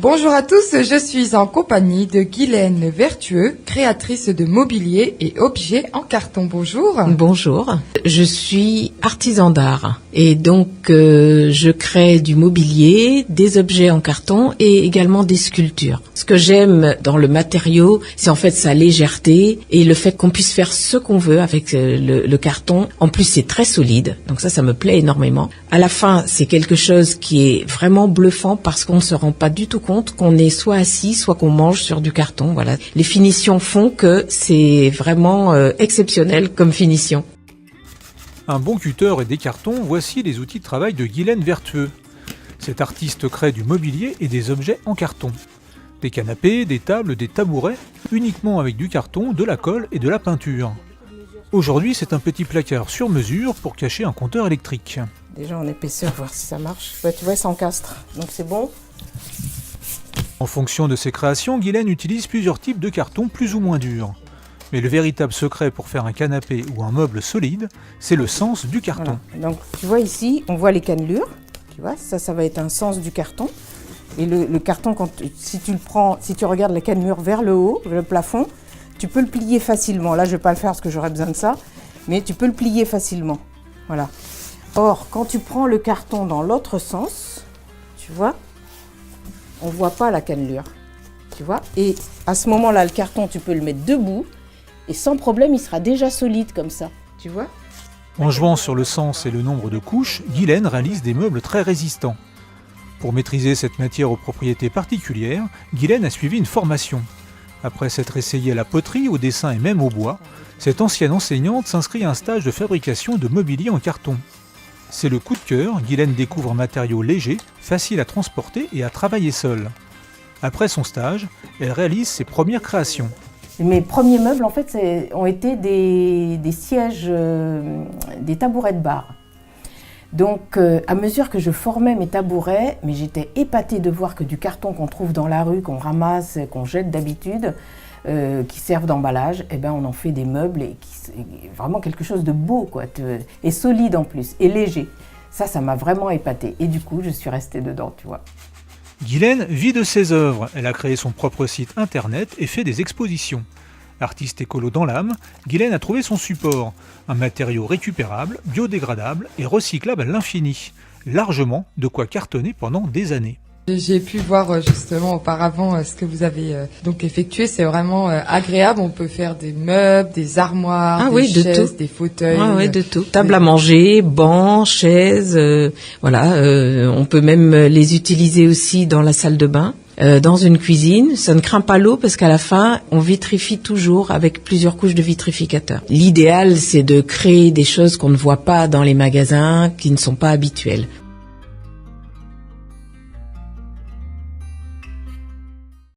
Bonjour à tous, je suis en compagnie de Guylaine Vertueux, créatrice de mobilier et objets en carton. Bonjour. Bonjour, je suis artisan d'art et donc je crée du mobilier, des objets en carton et également des sculptures. Ce que j'aime dans le matériau, c'est en fait sa légèreté et le fait qu'on puisse faire ce qu'on veut avec le carton. En plus, c'est très solide, donc ça me plaît énormément. À la fin, c'est quelque chose qui est vraiment bluffant parce qu'on ne se rend pas du tout compte qu'on est soit assis, soit qu'on mange sur du carton. Voilà. Les finitions font que c'est vraiment exceptionnel comme finition. Un bon cutter et des cartons, voici les outils de travail de Guylaine Vertueux. Cette artiste crée du mobilier et des objets en carton. Des canapés, des tables, des tabourets, uniquement avec du carton, de la colle et de la peinture. Aujourd'hui, c'est un petit placard sur mesure pour cacher un compteur électrique. Déjà en épaisseur, voir si ça marche. Ouais, tu vois, ça encastre, donc c'est bon. En fonction de ses créations, Guylaine utilise plusieurs types de cartons plus ou moins durs. Mais le véritable secret pour faire un canapé ou un meuble solide, c'est le sens du carton. Voilà. Donc tu vois ici, on voit les cannelures. Tu vois, ça va être un sens du carton. Et le carton, si tu regardes la cannelure vers le haut, le plafond, tu peux le plier facilement. Là, je ne vais pas le faire parce que j'aurais besoin de ça, mais tu peux le plier facilement. Voilà. Or, quand tu prends le carton dans l'autre sens, tu vois, on ne voit pas la cannelure, tu vois. Et à ce moment-là, le carton, tu peux le mettre debout et sans problème, il sera déjà solide comme ça, tu vois. En jouant sur le sens et le nombre de couches, Guylaine réalise des meubles très résistants. Pour maîtriser cette matière aux propriétés particulières, Guylaine a suivi une formation. Après s'être essayée à la poterie, au dessin et même au bois, cette ancienne enseignante s'inscrit à un stage de fabrication de mobilier en carton. C'est le coup de cœur, Guylaine découvre un matériau léger, facile à transporter et à travailler seule. Après son stage, elle réalise ses premières créations. Mes premiers meubles, en fait, ont été des sièges, des tabourets de bar. Donc, à mesure que je formais mes tabourets, mais j'étais épatée de voir que du carton qu'on trouve dans la rue, qu'on ramasse, qu'on jette d'habitude, qui servent d'emballage, eh ben on en fait des meubles et vraiment quelque chose de beau, quoi, et solide en plus, et léger. Ça m'a vraiment épatée. Et du coup, je suis restée dedans, tu vois. Guylaine vit de ses œuvres. Elle a créé son propre site internet et fait des expositions. Artiste écolo dans l'âme, Guylaine a trouvé son support, un matériau récupérable, biodégradable et recyclable à l'infini. Largement de quoi cartonner pendant des années. J'ai pu voir justement auparavant ce que vous avez donc effectué. C'est vraiment agréable. On peut faire des meubles, des armoires, des chaises, des fauteuils. Ah oui, de tout. Table à manger, bancs, chaises. On peut même les utiliser aussi dans la salle de bain. Dans une cuisine, ça ne craint pas l'eau parce qu'à la fin, on vitrifie toujours avec plusieurs couches de vitrificateur. L'idéal, c'est de créer des choses qu'on ne voit pas dans les magasins, qui ne sont pas habituelles.